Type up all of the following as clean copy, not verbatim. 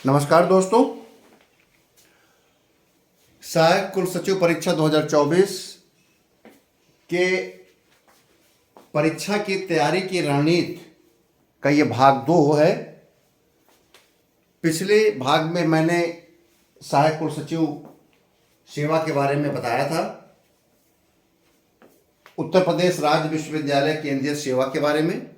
नमस्कार दोस्तों। सहायक कुल सचिव परीक्षा 2024 के परीक्षा की तैयारी की रणनीति का ये भाग 2 है। पिछले भाग में मैंने सहायक कुल सचिव सेवा के बारे में बताया था, उत्तर प्रदेश राज्य विश्वविद्यालय केंद्रीय सेवा के बारे में,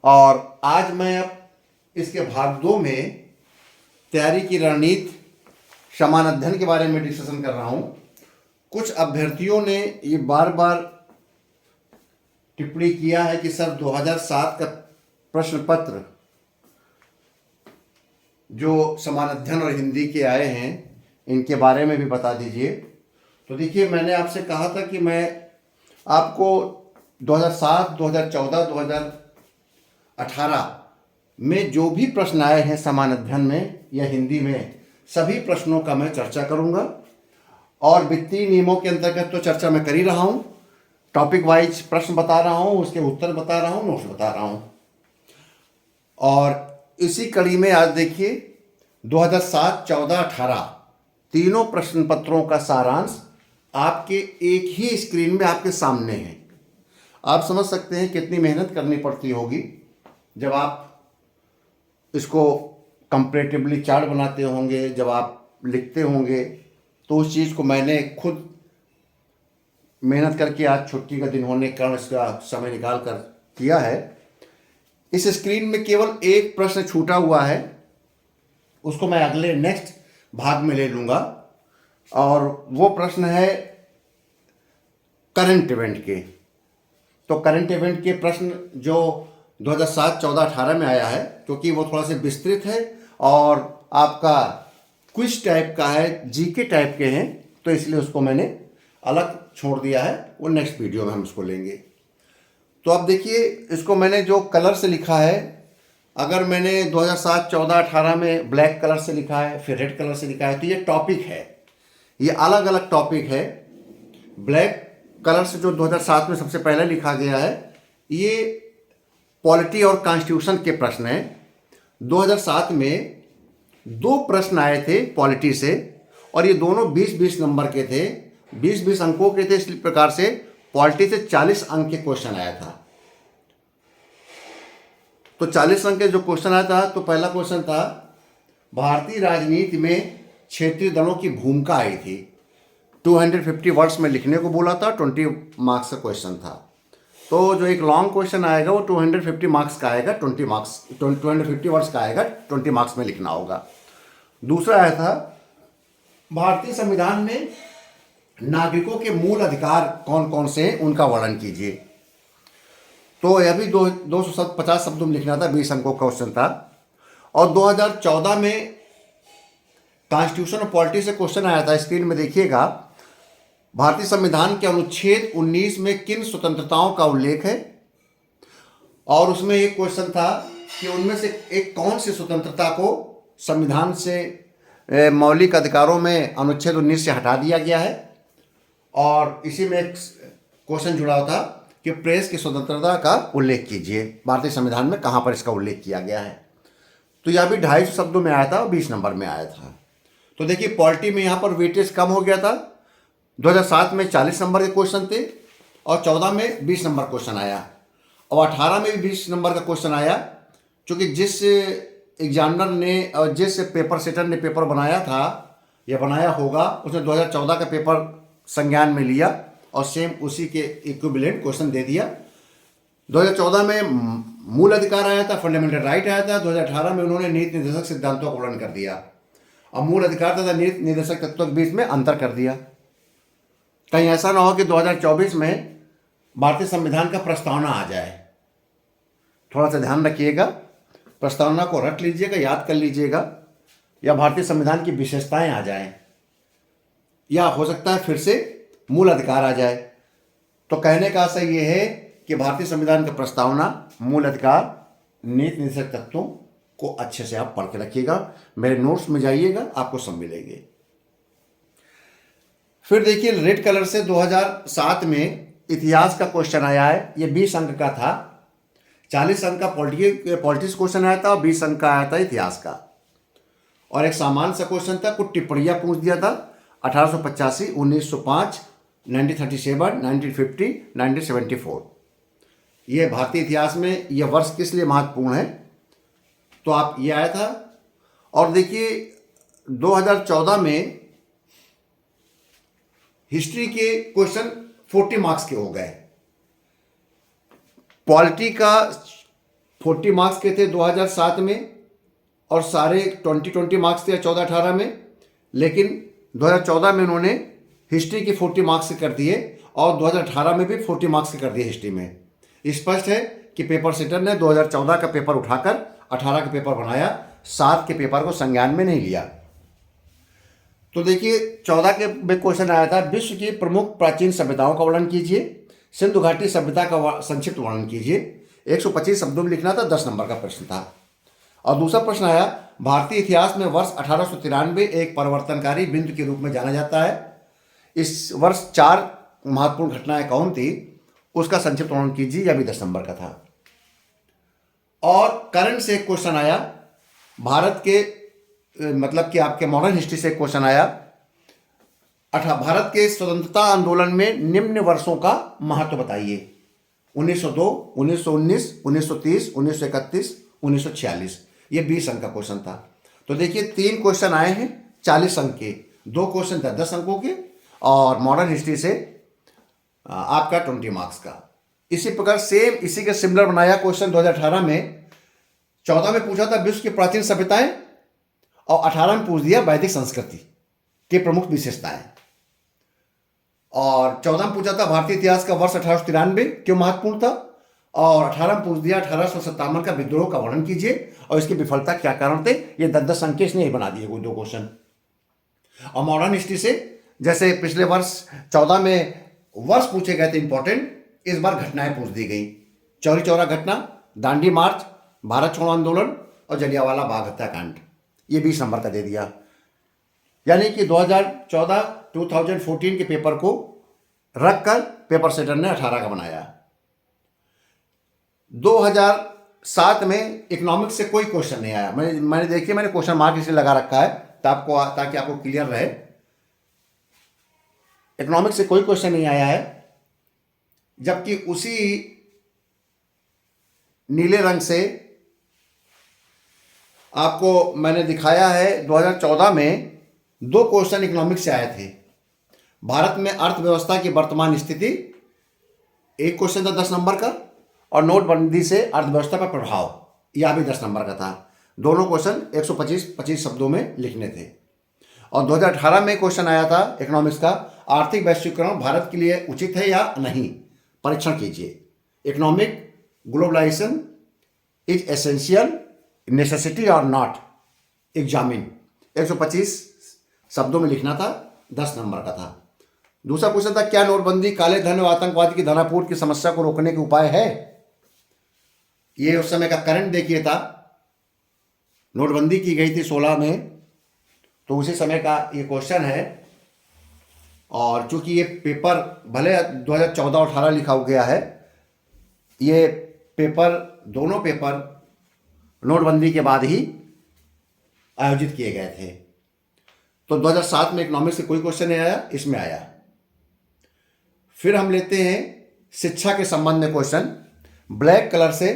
और आज मैं अब इसके भाग 2 में तैयारी की रणनीति समान अध्ययन के बारे में डिस्कशन कर रहा हूं। कुछ अभ्यर्थियों ने ये बार बार टिप्पणी किया है कि सर 2007 का प्रश्न पत्र जो समान अध्ययन और हिंदी के आए हैं इनके बारे में भी बता दीजिए। तो देखिए, मैंने आपसे कहा था कि मैं आपको 2007, 2014, 2018 में जो भी प्रश्न आए हैं समान अध्ययन में या हिंदी में, सभी प्रश्नों का मैं चर्चा करूंगा। और वित्तीय नियमों के अंतर्गत तो चर्चा मैं कर ही रहा हूं, टॉपिक वाइज प्रश्न बता रहा हूं, उसके उत्तर बता रहा हूं, नोट्स बता रहा हूं। और इसी कड़ी में आज देखिए 2007, 14, 18 तीनों प्रश्न पत्रों का सारांश आपके एक ही स्क्रीन में आपके सामने है। आप समझ सकते हैं कितनी मेहनत करनी पड़ती होगी जब आप इसको कंपैरेटिवली चार्ट बनाते होंगे, जब आप लिखते होंगे। तो उस चीज़ को मैंने खुद मेहनत करके आज छुट्टी का दिन होने के कारण इसका समय निकाल कर किया है। इस स्क्रीन में केवल एक प्रश्न छूटा हुआ है, उसको मैं अगले नेक्स्ट भाग में ले लूँगा, और वो प्रश्न है करंट इवेंट के। तो करंट इवेंट के प्रश्न जो 2007, 14, 18 में आया है, क्योंकि वो थोड़ा सा विस्तृत है और आपका क्विज टाइप का है, जीके टाइप के हैं, तो इसलिए उसको मैंने अलग छोड़ दिया है। वो नेक्स्ट वीडियो में हम उसको लेंगे। तो अब देखिए, इसको मैंने जो कलर से लिखा है, अगर मैंने 2007, 14, 18 में ब्लैक कलर से लिखा है, फिर रेड कलर से लिखा है, तो ये टॉपिक है, ये अलग अलग टॉपिक है। ब्लैक कलर से जो 2007 में सबसे पहले लिखा गया है, ये पॉलिटी और कॉन्स्टिट्यूशन के प्रश्न हैं। 2007 में 2 प्रश्न आए थे पॉलिटी से, और ये दोनों 20-20 नंबर के थे, 20-20 अंकों के थे। इस प्रकार से पॉलिटी से 40 अंक के क्वेश्चन आया था। तो 40 अंक के जो क्वेश्चन आया था, तो पहला क्वेश्चन था भारतीय राजनीति में क्षेत्रीय दलों की भूमिका आई थी। 250 वर्ड्स में लिखने को बोला था, 20 मार्क्स का क्वेश्चन था। तो जो एक लॉन्ग क्वेश्चन आएगा वो 250 मार्क्स का आएगा, 250 वर्ड्स का आएगा, 20 मार्क्स में लिखना होगा। दूसरा आया था भारतीय संविधान में नागरिकों के मूल अधिकार कौन कौन से हैं, उनका वर्णन कीजिए। तो यह भी 250 शब्दों में लिखना था, 20 अंकों का क्वेश्चन था। और 2014 में कॉन्स्टिट्यूशन और पॉलिटी से क्वेश्चन आया था, स्क्रीन में देखिएगा। भारतीय संविधान के अनुच्छेद 19 में किन स्वतंत्रताओं का उल्लेख है, और उसमें एक क्वेश्चन था कि उनमें से एक कौन सी स्वतंत्रता को संविधान से मौलिक अधिकारों में अनुच्छेद 19 से हटा दिया गया है। और इसी में एक क्वेश्चन जुड़ा हुआ था कि प्रेस की स्वतंत्रता का उल्लेख कीजिए, भारतीय संविधान में कहाँ पर इसका उल्लेख किया गया है। तो यह भी 250 शब्दों में आया था और 20 नंबर में आया था। तो देखिए, पॉलिटी में यहाँ पर वेटेज कम हो गया था। 2007 में 40 नंबर के क्वेश्चन थे और 14 में 20 नंबर क्वेश्चन आया, और 18 में भी 20 नंबर का क्वेश्चन आया। क्योंकि जिस एग्जामिनर ने और जिस पेपर सेटर ने पेपर बनाया था या बनाया होगा, उसने 2014 का पेपर संज्ञान में लिया और सेम उसी के इक्विवेलेंट क्वेश्चन दे दिया। 2014 में मूल अधिकार आया था, फंडामेंटल राइट आया था। 2018 में उन्होंने नीति निर्देशक सिद्धांतों का वर्णन कर दिया, और मूल अधिकार तथा नीति निर्देशक तत्वों के बीच में अंतर कर दिया। कहीं ऐसा ना हो कि 2024 में भारतीय संविधान का प्रस्तावना आ जाए। थोड़ा सा ध्यान रखिएगा, प्रस्तावना को रट लीजिएगा, याद कर लीजिएगा, या भारतीय संविधान की विशेषताएं आ जाएं, या हो सकता है फिर से मूल अधिकार आ जाए। तो कहने का आशय ये है कि भारतीय संविधान का प्रस्तावना, मूल अधिकार, नीति निर्देशक तत्वों को अच्छे से आप पढ़ के रखिएगा। मेरे नोट्स में जाइएगा, आपको सब मिलेंगे। फिर देखिए, रेड कलर से 2007 में इतिहास का क्वेश्चन आया है। ये 20 अंक का था 40 अंक का पॉलिटिक्स क्वेश्चन आया था और 20 अंक का आया था इतिहास का। और एक सामान्य सा क्वेश्चन था, कुछ टिप्पणियाँ पूछ दिया था 1885, 1905, 1937, 1950, 1974। ये भारतीय इतिहास में ये वर्ष किस लिए महत्वपूर्ण है, तो आप ये आया था। और देखिए 2014 में हिस्ट्री के क्वेश्चन 40 मार्क्स के हो गए। पॉलिटी का 40 मार्क्स के थे 2007 में और सारे 20 मार्क्स थे 14-18 में, लेकिन 2014 में उन्होंने हिस्ट्री के 40 मार्क्स कर दिए और 2018 में भी 40 मार्क्स कर दिए हिस्ट्री में। स्पष्ट है कि पेपर सेटर ने 2014 का पेपर उठाकर 18 का पेपर बनाया, 7 के पेपर को संज्ञान में नहीं लिया। तो देखिए 14 के में क्वेश्चन आया था, विश्व की प्रमुख प्राचीन सभ्यताओं का वर्णन कीजिए, सिंधु घाटी सभ्यता का संक्षिप्त वर्णन कीजिए। 125 शब्दों में लिखना था, 10 नंबर का प्रश्न था। और दूसरा प्रश्न आया, भारतीय इतिहास में वर्ष 1893 एक परिवर्तनकारी बिंदु के रूप में जाना जाता है। इस वर्ष 4 महत्वपूर्ण घटनाएं कौन थी, उसका संक्षिप्त वर्णन कीजिए, यह भी 10 नंबर का था। और करंट से एक क्वेश्चन आया, भारत के मतलब कि आपके मॉडर्न हिस्ट्री से एक क्वेश्चन आया, भारत के स्वतंत्रता आंदोलन में निम्न वर्षों का महत्व बताइए। 1902, 1919, 1930, 1931, 1946। ये 20 अंक का क्वेश्चन था। तो देखिए 3 क्वेश्चन आए हैं 40 अंक के, 2 क्वेश्चन था 10 अंकों के और मॉडर्न हिस्ट्री से आपका 20 मार्क्स का। इसी प्रकार सेम इसी के सिमिलर बनाया क्वेश्चन 2018 में। 14 में पूछा था विश्व की प्राचीन सभ्यताएं और 18 में पूछ दिया वैदिक संस्कृति की प्रमुख विशेषताएं। और 14 में पूछा था भारतीय इतिहास का वर्ष 1893 क्यों महत्वपूर्ण था, और 18 में पूछ दिया 1857 का विद्रोह का वर्णन कीजिए और इसकी विफलता क्या कारण थे। ये 10-10 अंक इसने ही बना दिए कोई 2 क्वेश्चन। और मॉडर्न हिस्ट्री से जैसे पिछले वर्ष 14 में वर्ष पूछे गए थे इंपॉर्टेंट, इस बार घटनाएं पूछ दी गई। चौरी चौरा घटना, दांडी मार्च, भारत छोड़ो आंदोलन और जलियांवाला बाग हत्याकांड, ये 20 नंबर का दे दिया। यानी कि 2014 के पेपर को रखकर पेपर सेटर ने 18 का बनाया। 2007 में इकोनॉमिक्स से कोई क्वेश्चन नहीं आया। मैंने देखिए मैंने क्वेश्चन मार्क इसलिए लगा रखा है ताकि आपको क्लियर रहे। इकोनॉमिक्स से कोई क्वेश्चन नहीं आया है, जबकि उसी नीले रंग से आपको मैंने दिखाया है 2014 में 2 क्वेश्चन इकोनॉमिक्स से आए थे। भारत में अर्थव्यवस्था की वर्तमान स्थिति, एक क्वेश्चन था 10 नंबर का, और नोटबंदी से अर्थव्यवस्था पर प्रभाव, यह भी 10 नंबर का था। दोनों क्वेश्चन 125 शब्दों में लिखने थे। और 2018 में क्वेश्चन आया था इकोनॉमिक्स का, आर्थिक वैश्वीकरण भारत के लिए उचित है या नहीं, परीक्षण कीजिए। Economic globalisation is essential, necessity or not, examine. 125 शब्दों में लिखना था, 10 नंबर का था। दूसरा क्वेश्चन था, क्या नोटबंदी काले धन और आतंकवाद की धनापूर्ति की समस्या को रोकने के उपाय है। ये उस समय का करंट देखिए था, नोटबंदी की गई थी 16 में, तो उसी समय का ये क्वेश्चन है। और चूंकि ये पेपर भले 2014 और 18 लिखा गया है, ये पेपर दोनों पेपर नोटबंदी के बाद ही आयोजित किए गए थे। तो 2007 में इकोनॉमिक्स से कोई क्वेश्चन नहीं आया, इसमें आया। फिर हम लेते हैं शिक्षा के संबंध में क्वेश्चन। ब्लैक कलर से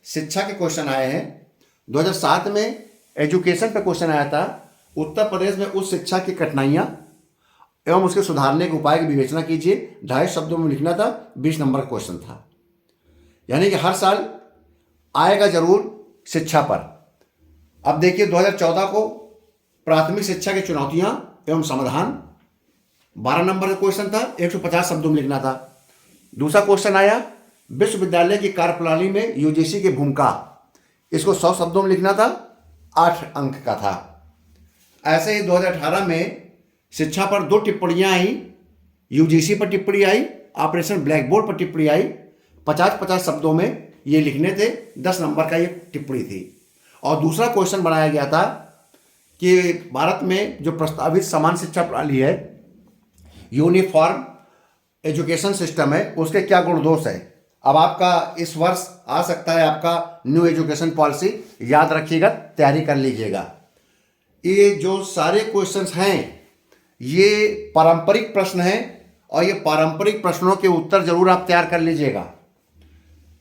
शिक्षा के क्वेश्चन आए हैं। 2007 में एजुकेशन पे क्वेश्चन आया था, उत्तर प्रदेश में उच्च शिक्षा की कठिनाइयाँ एवं उसके सुधारने के उपाय की विवेचना कीजिए। 250 शब्दों में लिखना था, 20 नंबर का क्वेश्चन था। यानी कि हर साल आएगा जरूर शिक्षा पर। अब देखिए 2014 को प्राथमिक शिक्षा की चुनौतियां एवं समाधान, 12 नंबर का क्वेश्चन था, 150 शब्दों में लिखना था। दूसरा क्वेश्चन आया, विश्वविद्यालय की कार्यप्रणाली में यूजीसी की भूमिका, इसको 100 शब्दों में लिखना था, 8 अंक का था। ऐसे ही 2018 में शिक्षा पर 2 टिप्पणियां आई, यूजीसी पर टिप्पणी आई, ऑपरेशन ब्लैक बोर्ड पर टिप्पणी आई। 50-50 शब्दों में ये लिखने थे, 10 नंबर का ये टिप्पणी थी। और दूसरा क्वेश्चन बनाया गया था कि भारत में जो प्रस्तावित समान शिक्षा प्रणाली है, यूनिफॉर्म एजुकेशन सिस्टम है, उसके क्या गुण दोष है। अब आपका इस वर्ष आ सकता है आपका न्यू एजुकेशन पॉलिसी, याद रखिएगा, तैयारी कर लीजिएगा। ये जो सारे क्वेश्चंस हैं ये पारंपरिक प्रश्न हैं और ये पारंपरिक प्रश्नों के उत्तर जरूर आप तैयार कर लीजिएगा।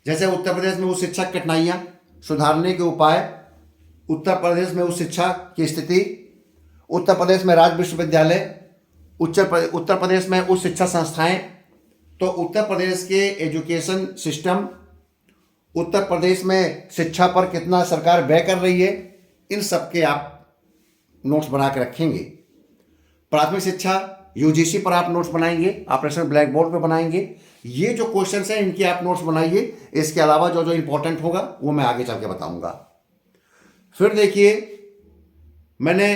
जैसे उत्तर प्रदेश में उच्च शिक्षा की कठिनाइयाँ, सुधारने के उपाय, उत्तर प्रदेश में उच्च शिक्षा की स्थिति, उत्तर प्रदेश में राज्य विश्वविद्यालय, उत्तर प्रदेश में उच्च शिक्षा संस्थाएं, तो उत्तर प्रदेश के एजुकेशन सिस्टम, उत्तर प्रदेश में शिक्षा पर कितना सरकार व्यय कर रही है, इन सब के आप नोट्स बना के रखेंगे। प्राथमिक शिक्षा यूजीसी पर आप नोट्स बनाएंगे, ऑपरेशन ब्लैक बोर्ड पे बनाएंगे। ये जो क्वेश्चंस हैं इनके आप नोट्स बनाइए। इसके अलावा जो जो इंपॉर्टेंट होगा वो मैं आगे चल के बताऊंगा। फिर देखिए, मैंने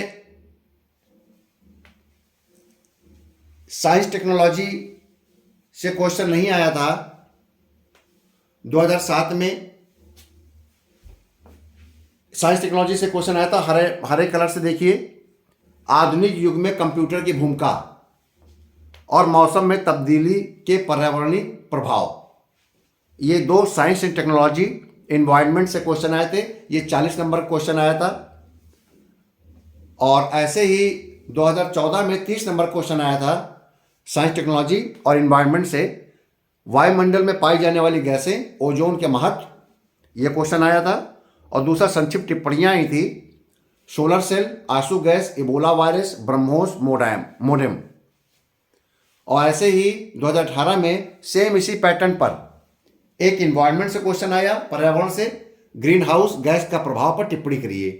साइंस टेक्नोलॉजी से क्वेश्चन नहीं आया था 2007 में। साइंस टेक्नोलॉजी से क्वेश्चन आया था हरे कलर से देखिए, आधुनिक युग में कंप्यूटर की भूमिका और मौसम में तब्दीली के पर्यावरणीय प्रभाव। ये दो साइंस एंड टेक्नोलॉजी एनवायरनमेंट से क्वेश्चन आए थे। ये 40 नंबर क्वेश्चन आया था। और ऐसे ही 2014 में 30 नंबर क्वेश्चन आया था साइंस टेक्नोलॉजी और एनवायरनमेंट से, वायुमंडल में पाई जाने वाली गैसें, ओजोन के महत्व, ये क्वेश्चन आया था। और दूसरा संक्षिप्त टिप्पणियाँ आई थी, सोलर सेल, आंसू gas, Ebola virus, BrahMos modem. और ऐसे ही 2018 में सेम इसी पैटर्न पर एक इन्वायरमेंट से क्वेश्चन आया, पर्यावरण से, ग्रीन हाउस गैस का प्रभाव पर टिप्पणी करिए।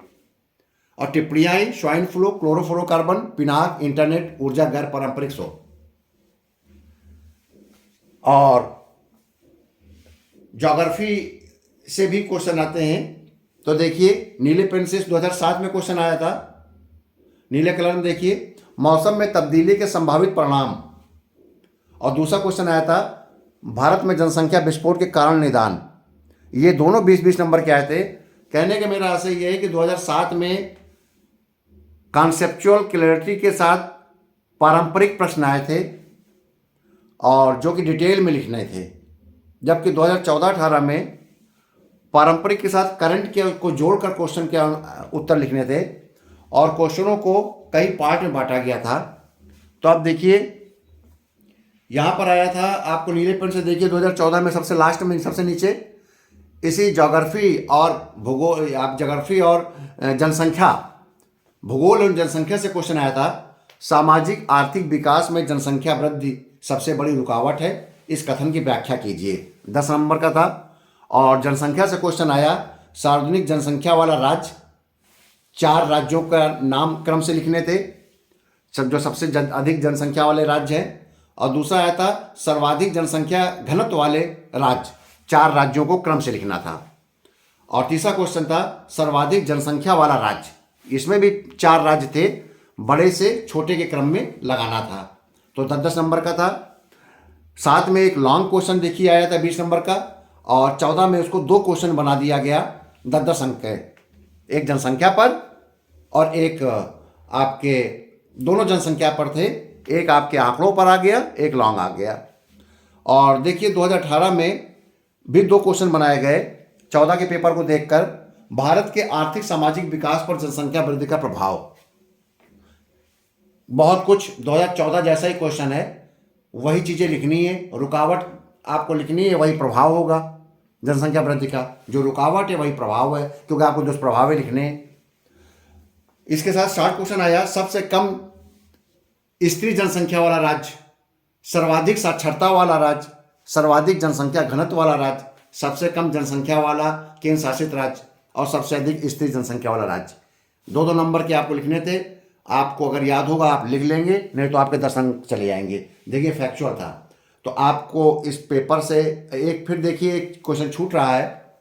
और टिप्पणियाँ आई swine flu, chlorofluorocarbon, Pinaka, internet, ऊर्जा गैर पारंपरिक स्रोत। और ज्योग्राफी से भी क्वेश्चन आते हैं। तो देखिए, नीले पेन से 2007 में क्वेश्चन आया था, नीले कलर में देखिए, मौसम में तब्दीली के संभावित परिणाम। और दूसरा क्वेश्चन आया था, भारत में जनसंख्या विस्फोट के कारण निदान। ये दोनों 20-20 नंबर के आए थे। कहने का मेरा आशय यह है कि 2007 में कॉन्सेप्चुअल क्लैरिटी के साथ पारंपरिक प्रश्न आए थे और जो कि डिटेल में लिखने थे, जबकि 2014-18 में पारंपरिक के साथ करंट के को जोड़कर क्वेश्चन के उत्तर लिखने थे और क्वेश्चनों को कई पार्ट में बांटा गया था। तो आप देखिए, यहाँ पर आया था आपको नीले पेन से देखिए 2014 में सबसे लास्ट में सबसे नीचे इसी ज्योग्राफी और भूगोल, आप ज्योग्राफी और जनसंख्या, भूगोल और जनसंख्या से क्वेश्चन आया था, सामाजिक आर्थिक विकास में जनसंख्या वृद्धि सबसे बड़ी रुकावट है, इस कथन की व्याख्या कीजिए। 10 नंबर का था। और जनसंख्या से क्वेश्चन आया, सार्वजनिक जनसंख्या वाला राज्य, 4 राज्यों का नाम क्रम से लिखने थे, जो सबसे अधिक जनसंख्या वाले राज्य हैं। और दूसरा आया था सर्वाधिक जनसंख्या घनत्व वाले राज्य, 4 राज्यों को क्रम से लिखना था। और तीसरा क्वेश्चन था सर्वाधिक जनसंख्या वाला राज्य, इसमें भी 4 राज्य थे, बड़े से छोटे के क्रम में लगाना था। तो 10-10 नंबर का था। साथ में एक लॉन्ग क्वेश्चन देखिए आया था 20 नंबर का, और 14 में उसको 2 क्वेश्चन बना दिया गया 10-10 अंक के, एक जनसंख्या पर और एक आपके, दोनों जनसंख्या पर थे, एक आपके आंकड़ों पर आ गया, एक लॉन्ग आ गया। और देखिए 2018 में भी 2 क्वेश्चन बनाए गए 14 के पेपर को देखकर, भारत के आर्थिक सामाजिक विकास पर जनसंख्या वृद्धि का प्रभाव। बहुत कुछ 2014 जैसा ही क्वेश्चन है, वही चीज़ें लिखनी है, रुकावट आपको लिखनी है, वही प्रभाव होगा जनसंख्या वृद्धि का, जो रुकावट है वही प्रभाव है, क्योंकि आपको दुष्प्रभाव लिखने हैं। इसके साथ 60 क्वेश्चन आया, सबसे कम स्त्री जनसंख्या वाला राज्य, सर्वाधिक साक्षरता वाला राज्य, सर्वाधिक जनसंख्या घनत्व वाला राज्य, सबसे कम जनसंख्या वाला केंद्र शासित राज्य और सबसे अधिक स्त्री जनसंख्या वाला राज्य। 2-2 नंबर के आपको लिखने थे। आपको अगर याद होगा आप लिख लेंगे, नहीं तो आपके 10 अंक चले जाएंगे। देखिए फैक्चुअल था, तो आपको इस पेपर से एक, फिर देखिए एक क्वेश्चन छूट रहा है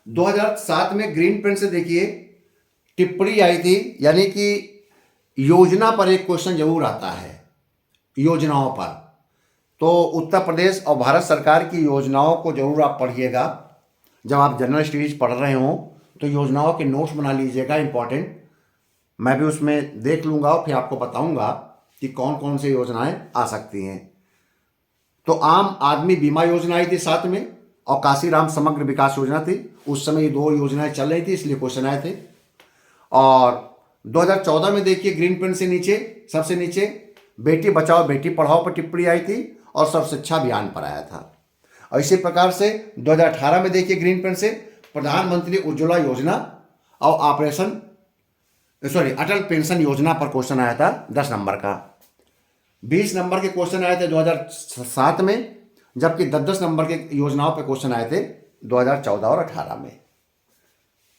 2007 में ग्रीन पेन से देखिए टिप्पणी आई थी, यानी कि योजना पर एक क्वेश्चन जरूर आता है, योजनाओं पर। तो उत्तर प्रदेश और भारत सरकार की योजनाओं को जरूर आप पढ़िएगा। जब आप जनरल स्टडीज पढ़ रहे हों तो योजनाओं के नोट्स बना लीजिएगा, इंपॉर्टेंट। मैं भी उसमें देख लूँगा और फिर आपको बताऊँगा कि कौन कौन सी योजनाएं आ सकती हैं। तो आम आदमी बीमा योजना आई थी साथ में, और काशीराम समग्र विकास योजना थी। उस समय ये दो योजनाएं चल रही थी, इसलिए क्वेश्चन आए थे। और 2014 में देखिए ग्रीन प्रिंट से नीचे, सबसे नीचे बेटी बचाओ बेटी पढ़ाओ पर टिप्पणी आई थी और सर्व शिक्षा अभियान पर आया था। और इसी प्रकार से 2018 में देखिए ग्रीन प्रिंट से प्रधानमंत्री उज्ज्वला योजना और अटल पेंशन योजना पर क्वेश्चन आया था 10 नंबर का। 20 नंबर के क्वेश्चन आए थे 2007 में, जबकि 10-10 नंबर के योजनाओं पर क्वेश्चन आए थे 2014 और 18 में।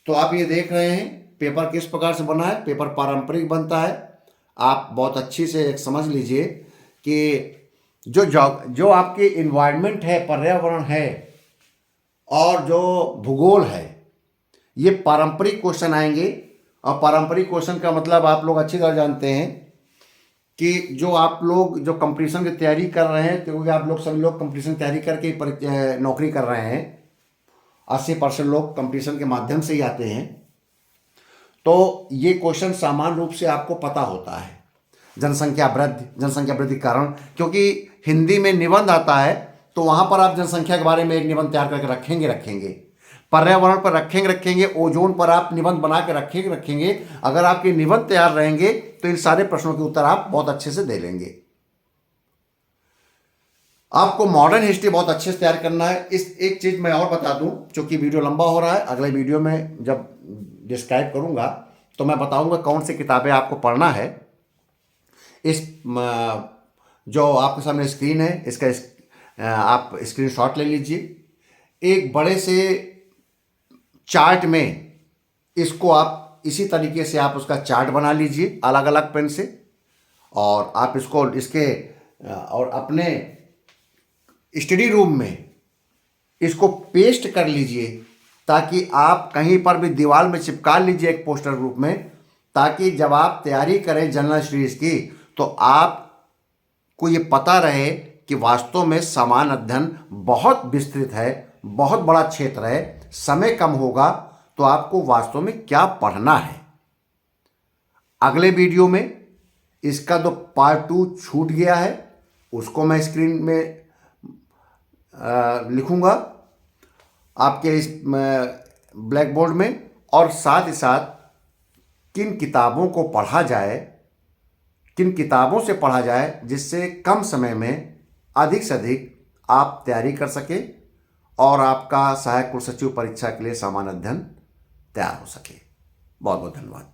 तो आप ये देख रहे हैं पेपर किस प्रकार से बना है। पेपर पारंपरिक बनता है। आप बहुत अच्छी से एक समझ लीजिए कि जो आपकी इन्वायरमेंट है, पर्यावरण है और जो भूगोल है, ये पारंपरिक क्वेश्चन आएंगे। और पारंपरिक क्वेश्चन का मतलब आप लोग अच्छी तरह जानते हैं कि जो आप लोग जो कंपटीशन की तैयारी कर रहे हैं, क्योंकि आप लोग सभी लोग कंपटीशन की तैयारी करके नौकरी कर रहे हैं, 80% लोग कंपटीशन के माध्यम से ही आते हैं। तो ये क्वेश्चन सामान्य रूप से आपको पता होता है। जनसंख्या वृद्धि के कारण, क्योंकि हिंदी में निबंध आता है तो वहाँ पर आप जनसंख्या के बारे में एक निबंध तैयार करके रखेंगे, पर्यावरण पर रखेंगे, ओजोन पर आप निबंध बना के रखेंगे। अगर आपके निबंध तैयार रहेंगे तो इन सारे प्रश्नों के उत्तर आप बहुत अच्छे से दे लेंगे। आपको मॉडर्न हिस्ट्री बहुत अच्छे से तैयार करना है। इस एक चीज़ मैं और बता दूं, क्योंकि वीडियो लंबा हो रहा है, अगले वीडियो में जब डिस्क्राइब करूंगा तो मैं बताऊंगा कौन सी किताबें आपको पढ़ना है। इस जो आपके सामने स्क्रीन है, इसका आप स्क्रीनशॉट ले लीजिए। एक बड़े से चार्ट में इसको आप इसी तरीके से आप उसका चार्ट बना लीजिए अलग अलग पेन से, और आप इसको और अपने स्टडी रूम में इसको पेस्ट कर लीजिए, ताकि आप कहीं पर भी दीवार में चिपका लीजिए एक पोस्टर रूप में, ताकि जब आप तैयारी करें जनरल स्टडीज की तो आपको ये पता रहे कि वास्तव में समान अध्ययन बहुत विस्तृत है, बहुत बड़ा क्षेत्र है, समय कम होगा, तो आपको वास्तव में क्या पढ़ना है। अगले वीडियो में इसका जो पार्ट 2 छूट गया है उसको मैं स्क्रीन में लिखूंगा आपके इस ब्लैक बोर्ड में, और साथ ही साथ किन किताबों को पढ़ा जाए, किन किताबों से पढ़ा जाए जिससे कम समय में अधिक से अधिक आप तैयारी कर सकें और आपका सहायक कुलसचिव परीक्षा के लिए सामान्य अध्ययन तैयार हो सके। बहुत बहुत धन्यवाद।